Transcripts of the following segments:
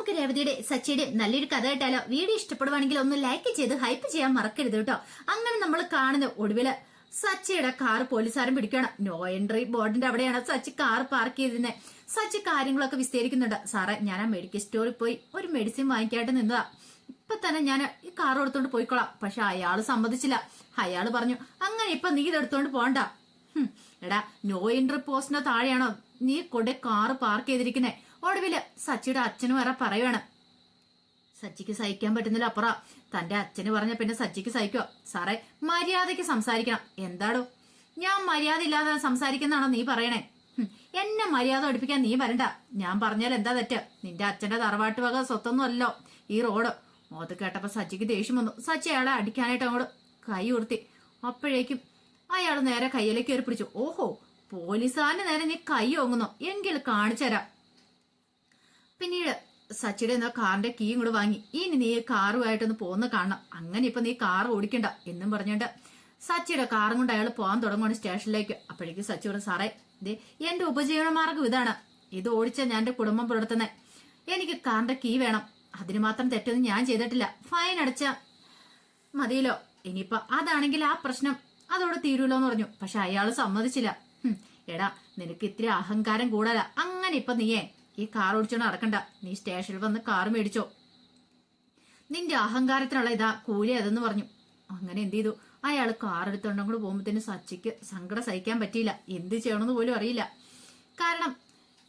നമുക്ക് രേവതിയുടെ സച്ചിയുടെ നല്ലൊരു കഥ കേട്ടാലോ? വീഡിയോ ഇഷ്ടപ്പെടുവാണെങ്കിൽ ഒന്ന് ലൈക്ക് ചെയ്ത് ഹൈപ്പ് ചെയ്യാൻ മറക്കരുത് കേട്ടോ. അങ്ങനെ നമ്മൾ കാണുന്ന ഒടുവില് സച്ചിയുടെ കാർ പോലീസുകാരൻ പിടിക്കണം. നോ എൻട്രി ബോർഡിന്റെ അവിടെയാണ് സച്ചി കാർ പാർക്ക് ചെയ്തിരുന്നത്. സച്ചി കാര്യങ്ങളൊക്കെ വിസ്തരിക്കുന്നുണ്ട്. സാറേ, ഞാൻ ആ മെഡിക്കൽ സ്റ്റോറിൽ പോയി ഒരു മെഡിസിൻ വാങ്ങിക്കായിട്ട് നിന്നതാ. ഇപ്പൊ തന്നെ ഞാൻ ഈ കാർ എടുത്തോണ്ട് പോയിക്കോളാം. പക്ഷെ അയാള് സമ്മതിച്ചില്ല. അയാള് പറഞ്ഞു, അങ്ങനെ ഇപ്പൊ നീ ഇതെടുത്തോണ്ട് പോണ്ട. എടാ, നോ എൻട്രി പോസ്റ്റിന്റെ താഴെയാണോ നീ കൊണ്ടേ കാറ് പാർക്ക് ചെയ്തിരിക്കുന്നേ? ഒടുവില് സച്ചിയുടെ അച്ഛനും വേറെ പറയുവാണ്. സച്ചിക്ക് സഹിക്കാൻ പറ്റുന്നില്ല. അപ്പുറം തന്റെ അച്ഛന് പറഞ്ഞ പിന്നെ സച്ചിക്ക് സഹിക്കോ? സാറേ, മര്യാദയ്ക്ക് സംസാരിക്കണം. എന്താടോ, ഞാൻ മര്യാദ ഇല്ലാതെ സംസാരിക്കുന്നതാണോ നീ പറയണേ? എന്നെ മര്യാദ പഠിപ്പിക്കാൻ നീ വരണ്ട. ഞാൻ പറഞ്ഞാൽ എന്താ തെറ്റ്? നിന്റെ അച്ഛന്റെ തറവാട്ട് വക സ്വത്തൊന്നും അല്ലോ ഈ റോഡ്. അത് കേട്ടപ്പോ സച്ചിക്ക് ദേഷ്യം വന്നു. സച്ചി അയാളെ അടിക്കാനായിട്ട് അങ്ങോട്ട് കൈ ഉയർത്തി. അപ്പോഴേക്കും അയാൾ നേരെ കയ്യിലേക്ക് കയറി പിടിച്ചു. ഓഹോ, പോലീസുകാരന് നേരെ നീ കൈ ഓങ്ങുന്നോ? എങ്കിൽ കാണിച്ചുതരാം. പിന്നീട് സച്ചിയുടെ എന്നാ കാറിന്റെ കീ ഇങ്ങോട്ട് വാങ്ങി. ഇനി നീ കാറുമായിട്ടൊന്ന് പോന്ന് കാണണം. അങ്ങനെ ഇപ്പൊ നീ കാർ ഓടിക്കണ്ട എന്നും പറഞ്ഞിട്ട് സച്ചിയുടെ കാറും കൊണ്ട് അയാൾ പോകാൻ തുടങ്ങുവാണ് സ്റ്റേഷനിലേക്ക്. അപ്പോഴേക്കും സച്ചിയോട്, സാറേ, ഇതേ എന്റെ ഉപജീവന മാർഗം ഇതാണ്. ഇത് ഓടിച്ച ഞാൻ എന്റെ കുടുംബം പുലർത്തുന്നേ. എനിക്ക് കാറിന്റെ കീ വേണം. അതിന് മാത്രം തെറ്റൊന്നും ഞാൻ ചെയ്തിട്ടില്ല. ഫൈൻ അടച്ച മതിയല്ലോ. ഇനിയിപ്പൊ അതാണെങ്കിൽ ആ പ്രശ്നം അതോടെ തീരുമല്ലോ എന്ന് പറഞ്ഞു. പക്ഷെ അയാള് സമ്മതിച്ചില്ല. എടാ, നിനക്ക് ഇത്തിരി അഹങ്കാരം കൂടല. അങ്ങനെ ഇപ്പൊ നീയേ ഈ കാർ ഓടിച്ചോണ്ട് നടക്കണ്ട. നീ സ്റ്റേഷനിൽ വന്ന് കാർ മേടിച്ചോ. നിന്റെ അഹങ്കാരത്തിനുള്ള ഇതാ കൂലി അതെന്ന് പറഞ്ഞു. അങ്ങനെ എന്ത് ചെയ്തു? അയാൾ കാർ എടുത്തോണ്ടും കൂടെ പോകുമ്പോഴത്തേന് സച്ചിക്ക് സങ്കടം സഹിക്കാൻ പറ്റിയില്ല. എന്ത് ചെയ്യണമെന്ന് പോലും അറിയില്ല. കാരണം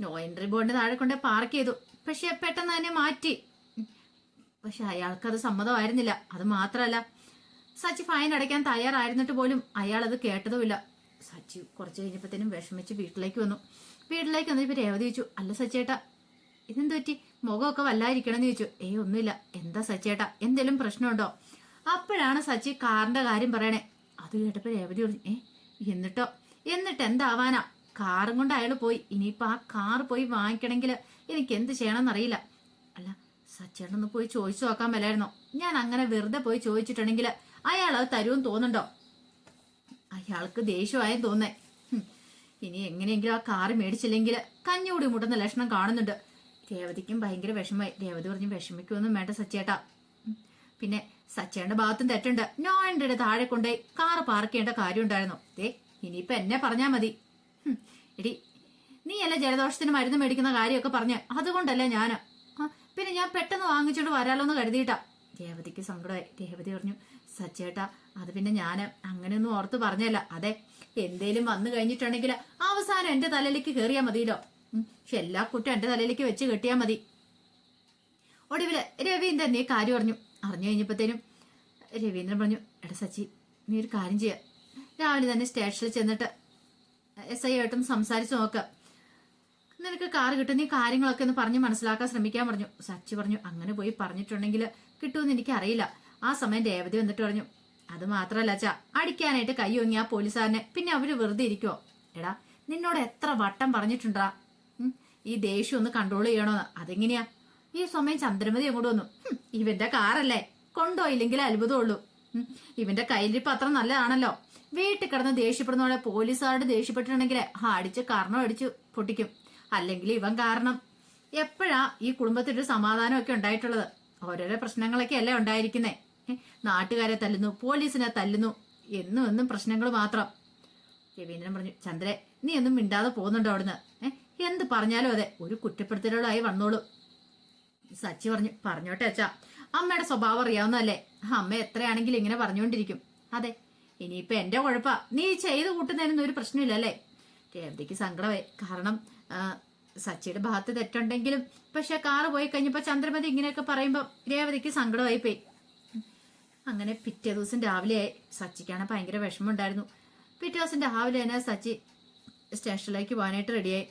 നോ എൻട്രി ബോർഡിന്റെ താഴെ കൊണ്ടേ പാർക്ക് ചെയ്തു. പക്ഷെ പെട്ടെന്ന് തന്നെ മാറ്റി. പക്ഷെ അയാൾക്കത് സമ്മതമായിരുന്നില്ല. അത് മാത്രമല്ല, സച്ചി ഫൈൻ അടയ്ക്കാൻ തയ്യാറായിരുന്നിട്ട് പോലും അയാൾ അത് കേട്ടതുമില്ല. സച്ചി കുറച്ച് കഴിഞ്ഞപ്പോഴത്തേനും വിഷമിച്ച് വീട്ടിലേക്ക് വന്നു. വീട്ടിലേക്ക് വന്നപ്പോ രേവതി ചോദിച്ചു, അല്ല സച്ചേട്ടാ, ഇതെന്ത് പറ്റി? മുഖമൊക്കെ വല്ലാതിരിക്കണമെന്ന് ചോദിച്ചു. ഒന്നുമില്ല. എന്താ സച്ചേട്ടാ, എന്തേലും പ്രശ്നമുണ്ടോ? അപ്പോഴാണ് സച്ചി കാറിന്റെ കാര്യം പറയണേ. അത് കേട്ടപ്പോ രേവതി പറഞ്ഞു, എന്നിട്ട് എന്താവാനാ? കാറും കൊണ്ട് അയാൾ പോയി. ഇനിയിപ്പൊ ആ കാർ പോയി വാങ്ങിക്കണമെങ്കിൽ എനിക്ക് എന്ത് ചെയ്യണമെന്നറിയില്ല. അല്ല, സച്ചേട്ടനൊന്ന് പോയി ചോദിച്ചു നോക്കാൻ മേലായിരുന്നോ? ഞാൻ അങ്ങനെ വെറുതെ പോയി ചോദിച്ചിട്ടുണ്ടെങ്കിൽ അയാൾ അത് തരുമെന്ന് തോന്നുന്നുണ്ടോ? അയാൾക്ക് ദേഷ്യമായെന്ന് തോന്നേ. ഇനി എങ്ങനെയെങ്കിലും ആ കാറ് മേടിച്ചില്ലെങ്കിൽ കഞ്ഞൂടി മുട്ടുന്ന ലക്ഷണം കാണുന്നുണ്ട്. രേവതിക്കും ഭയങ്കര വിഷമമായി. രേവതി പറഞ്ഞു, വിഷമിക്കൊന്നും വേണ്ട സച്ചേട്ടാ. പിന്നെ സച്ചേന്റെ ഭാഗത്തും തെറ്റുണ്ട്. നോ എൻട്രിയുടെ താഴെ കൊണ്ടേ കാറ് പാർക്ക് ചെയ്യേണ്ട കാര്യം ഉണ്ടായിരുന്നു. ഇനിയിപ്പൊ എന്നെ പറഞ്ഞാ മതി. എടി, നീ അല്ല ജലദോഷത്തിന് മരുന്ന് മേടിക്കുന്ന കാര്യമൊക്കെ പറഞ്ഞ്, അതുകൊണ്ടല്ല ഞാന്. പിന്നെ ഞാൻ പെട്ടെന്ന് വാങ്ങിച്ചോണ്ട് വരാലോന്ന് കരുതിയിട്ടാ. രേവതിക്ക് സങ്കടമായി. രേവതി പറഞ്ഞു, സച്ചേട്ടാ, അത് പിന്നെ ഞാൻ അങ്ങനെയൊന്നും ഓർത്ത് പറഞ്ഞല്ല. അതെ, എന്തേലും വന്നു കഴിഞ്ഞിട്ടുണ്ടെങ്കിൽ അവസാനം എന്റെ തലയിലേക്ക് കയറിയാ മതിയല്ലോ. പക്ഷെ എല്ലാ കുറ്റം എന്റെ തലയിലേക്ക് വെച്ച് കെട്ടിയാ മതി. ഒടുവില് രവീന്ദ്രൻ ഈ കാര്യം അറിഞ്ഞു കഴിഞ്ഞപ്പോഴത്തേനും രവീന്ദ്രൻ പറഞ്ഞു, എടാ സച്ചി, നീ ഒരു കാര്യം ചെയ്യാം. രാവിലെ തന്നെ സ്റ്റേഷനിൽ ചെന്നിട്ട് SI ആയിട്ടും സംസാരിച്ചു നോക്ക. നിനക്ക് കാർ കിട്ടും. നീ കാര്യങ്ങളൊക്കെ ഒന്ന് പറഞ്ഞ് മനസ്സിലാക്കാൻ ശ്രമിക്കാൻ പറഞ്ഞു. സച്ചി പറഞ്ഞു, അങ്ങനെ പോയി പറഞ്ഞിട്ടുണ്ടെങ്കിൽ കിട്ടുമെന്ന് എനിക്ക് അറിയില്ല. ആ സമയം രേവതി വന്നിട്ട് പറഞ്ഞു, അത് മാത്രല്ല അച്ഛാ, അടിക്കാനായിട്ട് കൈ ഒങ്ങി ആ പോലീസുകാരനെ പിന്നെ അവര് വെറുതെ ഇരിക്കുവോ? എടാ, നിന്നോട് എത്ര വട്ടം പറഞ്ഞിട്ടുണ്ടാ ഈ ദേഷ്യം ഒന്ന് കൺട്രോൾ ചെയ്യണോന്ന്? അതെങ്ങനെയാ? ഈ സമയം ചന്ദ്രമതി അങ്ങോട്ട് വന്നു. ഇവന്റെ കാറല്ലേ, കൊണ്ടുപോയില്ലെങ്കിൽ അത്ഭുതമുള്ളൂ. ഇവന്റെ കയ്യിലിരിപ്പ് അത്ര നല്ലതാണല്ലോ. വീട്ടിൽ കിടന്ന് ദേഷ്യപ്പെടുന്നോടെ പോലീസുകാരോട് ദേഷ്യപ്പെട്ടിട്ടുണ്ടെങ്കിൽ അടിച്ച് കർണം അടിച്ചു പൊട്ടിക്കും. അല്ലെങ്കിൽ ഇവൻ കാരണം എപ്പോഴാ ഈ കുടുംബത്തിലൊരു സമാധാനമൊക്കെ ഉണ്ടായിട്ടുള്ളത്? ഓരോരോ പ്രശ്നങ്ങളൊക്കെ അല്ലേ ഉണ്ടായിരിക്കുന്നേ. നാട്ടുകാരെ തല്ലുന്നു, പോലീസിനെ തല്ലുന്നു, എന്നും പ്രശ്നങ്ങൾ മാത്രം. രവീന്ദ്രൻ പറഞ്ഞു, ചന്ദ്രേ, നീ ഒന്നും മിണ്ടാതെ പോകുന്നുണ്ടോ അവിടുന്ന്? എന്ത് പറഞ്ഞാലും അതെ, ഒരു കുറ്റപ്പെടുത്തലോടായി വന്നോളൂ. സച്ചി പറഞ്ഞു, പറഞ്ഞോട്ടെ അച്ഛാ, അമ്മയുടെ സ്വഭാവം അറിയാവുന്നതല്ലേ. അമ്മ എത്രയാണെങ്കിലും ഇങ്ങനെ പറഞ്ഞുകൊണ്ടിരിക്കും. അതെ, ഇനിയിപ്പൊ എന്റെ കുഴപ്പാ. നീ ചെയ്ത് കൂട്ടുന്നതിനൊന്നും ഒരു പ്രശ്നമില്ലല്ലേ? രേവതിക്ക് സങ്കടമായി. കാരണം സച്ചിയുടെ ഭാഗത്ത് തെറ്റുണ്ടെങ്കിലും പക്ഷെ കാറ് പോയി കഴിഞ്ഞപ്പോ ചന്ദ്രമതി ഇങ്ങനെയൊക്കെ പറയുമ്പോ രേവതിക്ക് സങ്കടമായി പോയി. അങ്ങനെ പിറ്റേ ദിവസം രാവിലെ സച്ചിക്കാണ് ഭയങ്കര വിഷമമുണ്ടായിരുന്നു. പിറ്റേ ദിവസം രാവിലെ തന്നെ സച്ചി സ്റ്റേഷനിലേക്ക് പോകാനായിട്ട് റെഡിയായി.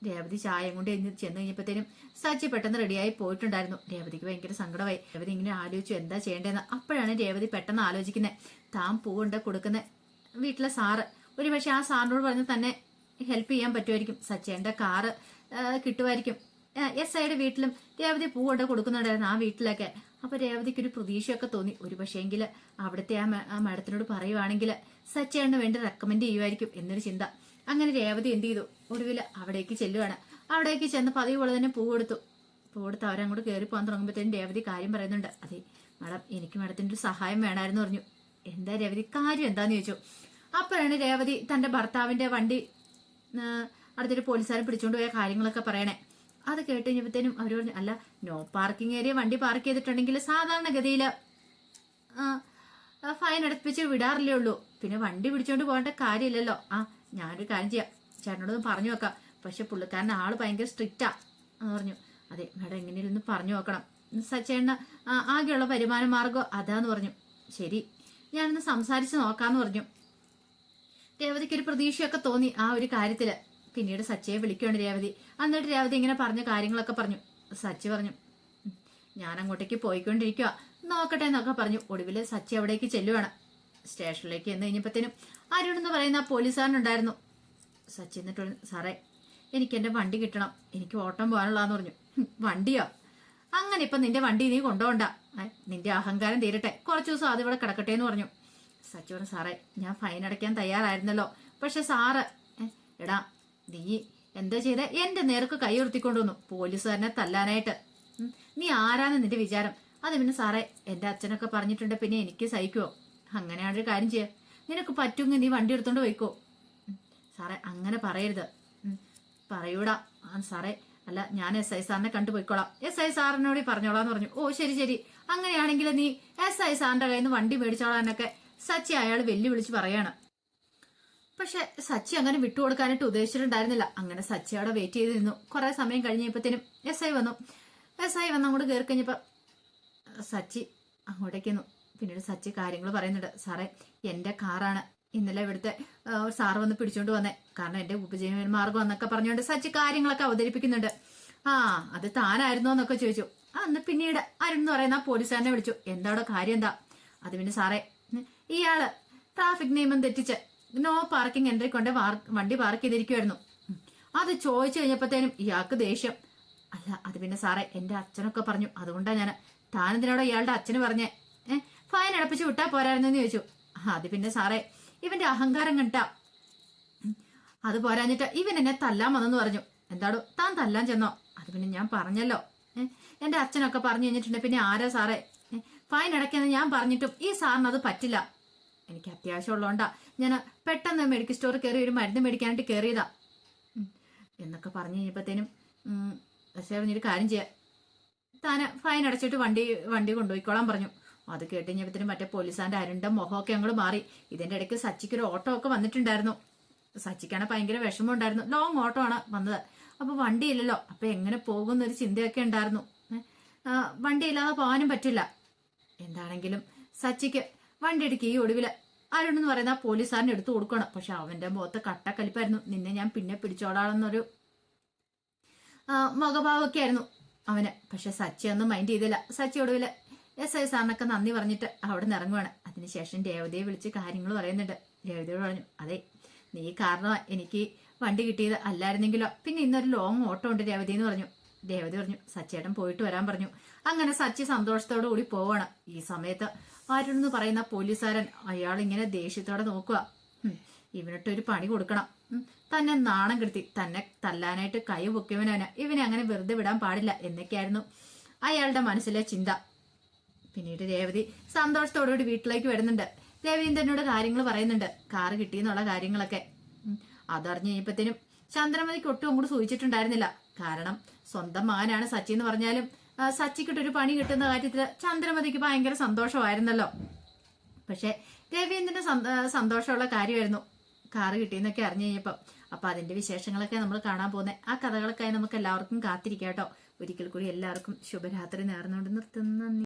രേവതി ചായം കൊണ്ട് ചെന്ന് കഴിഞ്ഞപ്പോഴത്തേനും സച്ചി പെട്ടെന്ന് റെഡിയായി പോയിട്ടുണ്ടായിരുന്നു. രേവതിക്ക് ഭയങ്കര സങ്കടമായി. രേവതി ഇങ്ങനെ ആലോചിച്ചു എന്താ ചെയ്യേണ്ടതെന്ന്. അപ്പോഴാണ് രേവതി പെട്ടെന്ന് ആലോചിക്കുന്നത്, താൻ പൂവുണ്ട് കൊടുക്കുന്ന വീട്ടിലെ സാറ് ഒരു പക്ഷെ ആ സാറിനോട് പറഞ്ഞ് തന്നെ ഹെൽപ്പ് ചെയ്യാൻ പറ്റുമായിരിക്കും. സച്ചേന്റെ കാറ് കിട്ടുമായിരിക്കും. SIയുടെ വീട്ടിലും രേവതി പൂവുണ്ട് കൊടുക്കുന്നുണ്ടായിരുന്നു, ആ വീട്ടിലൊക്കെ. അപ്പൊ രേവതിക്ക് ഒരു പ്രതീക്ഷയൊക്കെ തോന്നി. ഒരു പക്ഷേങ്കിൽ അവിടുത്തെ ആ മാഡത്തിനോട് പറയുവാണെങ്കിൽ സച്ചേന് വേണ്ടി റെക്കമെൻഡ് ചെയ്യുമായിരിക്കും എന്നൊരു ചിന്ത. അങ്ങനെ രേവതി എന്ത് ചെയ്തു? ഒടുവിൽ അവിടേക്ക് ചെല്ലുവാണ്. അവിടേക്ക് ചെന്ന് പതിവ് പോലെ തന്നെ പൂ കൊടുത്തു. കൊടുത്ത് അവരങ്ങോട്ട് കയറി പോകാൻ തുടങ്ങുമ്പോഴത്തേനും രേവതി കാര്യം പറയുന്നുണ്ട്. അതെ മാഡം, എനിക്ക് മാഡത്തിൻ്റെ ഒരു സഹായം വേണമായിരുന്നു പറഞ്ഞു. എന്താ രേവതി, കാര്യം എന്താന്ന് ചോദിച്ചു. അപ്പോഴാണ് രേവതി തന്റെ ഭർത്താവിന്റെ വണ്ടി അടുത്തൊരു പോലീസുകാരൻ പിടിച്ചുകൊണ്ട് പോയ കാര്യങ്ങളൊക്കെ പറയണേ. അത് കേട്ട് കഴിഞ്ഞപ്പോഴത്തേനും അവർ പറഞ്ഞു, അല്ല നോ പാർക്കിംഗ് ഏരിയ വണ്ടി പാർക്ക് ചെയ്തിട്ടുണ്ടെങ്കിൽ സാധാരണഗതിയിൽ ഫൈൻ അടപ്പിച്ച് വിടാറില്ലേ ഉള്ളൂ, പിന്നെ വണ്ടി പിടിച്ചോണ്ട് പോകേണ്ട കാര്യമില്ലല്ലോ. ഞാനൊരു കാര്യം ചെയ്യാം, ചേട്ടനോടൊന്ന് പറഞ്ഞു നോക്കാം, പക്ഷെ പുള്ളിക്കാരൻ ആള് ഭയങ്കര സ്ട്രിക്റ്റാ എന്ന് പറഞ്ഞു. അതെ മാഡം, എങ്ങനെയൊന്ന് പറഞ്ഞു നോക്കണം, സച്ചേണ്ണ ആകെയുള്ള വരുമാന മാർഗം അതാന്ന് പറഞ്ഞു. ശരി, ഞാനൊന്ന് സംസാരിച്ച് നോക്കാന്ന് പറഞ്ഞു. രേവതിക്ക് ഒരു പ്രതീക്ഷയൊക്കെ തോന്നി ആ ഒരു കാര്യത്തില്. പിന്നീട് സച്ചയെ വിളിക്കുകയാണ് രേവതി. എന്നിട്ട് രേവതി ഇങ്ങനെ പറഞ്ഞ കാര്യങ്ങളൊക്കെ പറഞ്ഞു. സച്ചി പറഞ്ഞു, ഞാൻ അങ്ങോട്ടേക്ക് പോയിക്കൊണ്ടിരിക്കുക, നോക്കട്ടെ എന്നൊക്കെ പറഞ്ഞു. ഒടുവില് സച്ചി അവിടേക്ക് ചെല്ലുവാണ്. സ്റ്റേഷനിലേക്ക് എന്ന് കഴിഞ്ഞപ്പോഴത്തേനും അരുൺ എന്ന് പറയുന്ന ആ പോലീസുകാരനുണ്ടായിരുന്നു. സച്ചി എന്നിട്ട് പറഞ്ഞു, സാറേ എനിക്ക് എന്റെ വണ്ടി കിട്ടണം, എനിക്ക് ഓട്ടം പോകാനുള്ളതെന്ന് പറഞ്ഞു. വണ്ടിയോ? അങ്ങനെ ഇപ്പൊ നിന്റെ വണ്ടി നീ കൊണ്ടുപോകണ്ട, നിന്റെ അഹങ്കാരം തീരട്ടെ, കുറച്ചു ദിവസം അത് ഇവിടെ കിടക്കട്ടെ എന്ന് പറഞ്ഞു. സച്ചി പറഞ്ഞു, സാറേ ഞാൻ ഫൈൻ അടയ്ക്കാൻ തയ്യാറായിരുന്നല്ലോ, പക്ഷെ സാറ് എടാ നീ എന്താ ചെയ്ത, എന്റെ നേർക്ക് കൈ ഉയർത്തിക്കൊണ്ടുവന്നു പോലീസുകാരനെ തല്ലാനായിട്ട്. നീ ആരാന്ന് നിന്റെ വിചാരം? അത് പിന്നെ സാറേ എന്റെ അച്ഛനൊക്കെ പറഞ്ഞിട്ടുണ്ട്, പിന്നെ എനിക്ക് സഹിക്കുവോ? അങ്ങനെയാണൊരു കാര്യം ചെയ്യാം, നിനക്ക് പറ്റുമെങ്കിൽ നീ വണ്ടി എടുത്തോണ്ട് പോയിക്കോ. സാറേ അങ്ങനെ പറയരുത്. പറയൂടാ. സാറേ അല്ല, ഞാൻ SI സാറിനെ കണ്ടുപോയിക്കോളാം, SI സാറിനോട് പറഞ്ഞോളാന്ന് പറഞ്ഞു. ഓ ശരി ശരി, അങ്ങനെയാണെങ്കിൽ നീ SI സാറിന്റെ കയ്യിൽ നിന്ന് വണ്ടി മേടിച്ചോളാന്നൊക്കെ സച്ചി അയാൾ വെല്ലുവിളിച്ച് പറയാണ്. പക്ഷെ സച്ചി അങ്ങനെ വിട്ടുകൊടുക്കാനായിട്ട് ഉദ്ദേശിച്ചിട്ടുണ്ടായിരുന്നില്ല. അങ്ങനെ സച്ചി അവിടെ വെയിറ്റ് ചെയ്ത് നിന്നു. കുറെ സമയം കഴിഞ്ഞപ്പോഴത്തേനും SI വന്നു. SI വന്ന് അങ്ങോട്ട് കയറി കഴിഞ്ഞപ്പോ സച്ചി അങ്ങോട്ടേക്ക് നിന്നു. പിന്നീട് സച്ചി കാര്യങ്ങൾ പറയുന്നുണ്ട്. സാറേ എന്റെ കാറാണ് ഇന്നലെ ഇവിടുത്തെ സാറ് വന്ന് പിടിച്ചോണ്ട് വന്നേ, കാരണം എന്റെ ഉപജീവന മാർഗം എന്നൊക്കെ പറഞ്ഞുകൊണ്ട് സച്ചി കാര്യങ്ങളൊക്കെ അവതരിപ്പിക്കുന്നുണ്ട്. അത് താനായിരുന്നോ എന്നൊക്കെ ചോദിച്ചു. അന്ന് പിന്നീട് അരുൺ എന്ന് പറയുന്ന പോലീസുകാരനെ വിളിച്ചു. എന്താടോ കാര്യം എന്താ? അത് പിന്നെ സാറേ ഇയാള് ട്രാഫിക് നിയമം തെറ്റിച്ച് നോ പാർക്കിംഗ് എൻട്രി കൊണ്ട് വണ്ടി പാർക്ക് ചെയ്തിരിക്കുമായിരുന്നു. അത് ചോദിച്ചു കഴിഞ്ഞപ്പോഴത്തേനും ഇയാൾക്ക് ദേഷ്യം. അല്ല അത് പിന്നെ സാറേ എന്റെ അച്ഛനൊക്കെ പറഞ്ഞു, അതുകൊണ്ടാ ഞാൻ. താനെന്തിനാടോ ഇയാളുടെ അച്ഛന് പറഞ്ഞേ? ഫൈൻ അടപ്പിച്ച് വിട്ടാ പോരായിരുന്നെന്ന് ചോദിച്ചു. അത് പിന്നെ സാറേ ഇവന്റെ അഹങ്കാരം കണ്ടാ, അത് പോരാഞ്ഞിട്ട് ഇവൻ എന്നെ തല്ലാൻ വന്നെന്ന് പറഞ്ഞു. എന്താടോ താൻ തല്ലാൻ ചെന്നോ? അത് പിന്നെ ഞാൻ പറഞ്ഞല്ലോ, എന്റെ അച്ഛനൊക്കെ പറഞ്ഞു കഴിഞ്ഞിട്ടുണ്ട്, പിന്നെ ആരാ സാറേ ഫൈൻ അടയ്ക്കുന്നത് ഞാൻ പറഞ്ഞിട്ടും ഈ സാറിന് അത് പറ്റില്ല. എനിക്ക് അത്യാവശ്യം ഉള്ളതുകൊണ്ടാ ഞാൻ പെട്ടെന്ന് മെഡിക്കൽ സ്റ്റോറിൽ കയറി ഒരു മരുന്ന് മേടിക്കാനായിട്ട് കയറിയതാ എന്നൊക്കെ പറഞ്ഞു കഴിഞ്ഞപ്പോഴത്തേനും പക്ഷേ പറഞ്ഞൊരു കാര്യം ചെയ്യാം, താന് ഫൈൻ അടച്ചിട്ട് വണ്ടി കൊണ്ടുപോയിക്കോളാൻ പറഞ്ഞു. അത് കേട്ട് കഴിഞ്ഞപ്പോഴത്തേനും മറ്റേ പോലീസുകാരൻ്റെ അരുണ്ട മുഖമൊക്കെ അങ്ങോട്ട് മാറി. ഇതിന്റെ ഇടയ്ക്ക് സച്ചിക്ക് ഒരു ഓട്ടോ ഒക്കെ വന്നിട്ടുണ്ടായിരുന്നു. സച്ചിക്കാണ് ഭയങ്കര വിഷമം ഉണ്ടായിരുന്നു. ലോങ് ഓട്ടോ ആണ് വന്നത്. അപ്പൊ വണ്ടിയില്ലല്ലോ, അപ്പൊ എങ്ങനെ പോകുന്നൊരു ചിന്തയൊക്കെ ഉണ്ടായിരുന്നു. വണ്ടിയില്ലാതെ പോകാനും പറ്റില്ല. എന്താണെങ്കിലും സച്ചിക്ക് വണ്ടിയുടെ കീ ഒടുവില് അരുൺ എന്ന് പറയുന്ന പോലീസുകാരനെ എടുത്തു കൊടുക്കണം. പക്ഷെ അവന്റെ മുഖത്ത് കട്ടക്കലിപ്പായിരുന്നു. നിന്നെ ഞാൻ പിന്നെ പിടിച്ചോടാണെന്നൊരു മുഖഭാവമൊക്കെ ആയിരുന്നു അവന്. പക്ഷെ സച്ചി ഒന്നും മൈൻഡ് ചെയ്തില്ല. സച്ചി ഒടുവില് SI സാറിനൊക്കെ നന്ദി പറഞ്ഞിട്ട് അവിടെ നിന്ന് ഇറങ്ങുവാണ്. അതിനുശേഷം രേവതിയെ വിളിച്ച് കാര്യങ്ങൾ പറയുന്നുണ്ട്. രേവതിയോട് പറഞ്ഞു, അതെ നീ കാരണം എനിക്ക് വണ്ടി കിട്ടിയത്, അല്ലായിരുന്നെങ്കിലോ പിന്നെ ഇന്നൊരു ലോങ് ഓട്ടോ ഉണ്ട് രേവതി എന്ന് പറഞ്ഞു. രേവതി പറഞ്ഞു, സച്ചേട്ടൻ പോയിട്ട് വരാൻ പറഞ്ഞു. അങ്ങനെ സച്ചി സന്തോഷത്തോടു കൂടി പോവാണ്. ഈ സമയത്ത് അരുൺ എന്ന് പറയുന്ന പോലീസുകാരൻ അയാൾ ഇങ്ങനെ ദേഷ്യത്തോടെ നോക്കുക. ഇവനിട്ടൊരു പണി കൊടുക്കണം, തന്നെ നാണം കെടുത്തി തന്നെ തല്ലാനായിട്ട് കൈ പൊക്കിയവനാണ്, ഇവനെ അങ്ങനെ വെറുതെ വിടാൻ പാടില്ല എന്നൊക്കെയായിരുന്നു അയാളുടെ മനസ്സിലെ ചിന്ത. പിന്നീട് രേവതി സന്തോഷത്തോടുകൂടി വീട്ടിലേക്ക് വരുന്നുണ്ട്. രവീന്ദ്രനോട് കാര്യങ്ങൾ പറയുന്നുണ്ട്, കാറ് കിട്ടിയെന്നുള്ള കാര്യങ്ങളൊക്കെ. അതറിഞ്ഞു കഴിഞ്ഞപ്പോഴത്തേനും ചന്ദ്രമതിക്ക് ഒട്ടും അങ്ങോട്ട് സൂചിച്ചിട്ടുണ്ടായിരുന്നില്ല. കാരണം സ്വന്തം മകനാണ് സച്ചി എന്ന് പറഞ്ഞാലും സച്ചിക്കിട്ടൊരു പണി കിട്ടുന്ന കാര്യത്തിൽ ചന്ദ്രമതിക്ക് ഭയങ്കര സന്തോഷമായിരുന്നല്ലോ. പക്ഷെ രവീന്ദ്രന് സന്തോഷമുള്ള കാര്യമായിരുന്നു കാറ് കിട്ടിയെന്നൊക്കെ അറിഞ്ഞു കഴിഞ്ഞപ്പോ. അപ്പൊ അതിന്റെ വിശേഷങ്ങളൊക്കെ നമ്മൾ കാണാൻ പോകുന്നത്. ആ കഥകളൊക്കെ നമുക്ക് എല്ലാവർക്കും കാത്തിരിക്കാം കേട്ടോ. ഒരിക്കൽ കൂടി എല്ലാവർക്കും ശുഭരാത്രി നേർന്നുകൊണ്ട് നിർത്തുന്നു.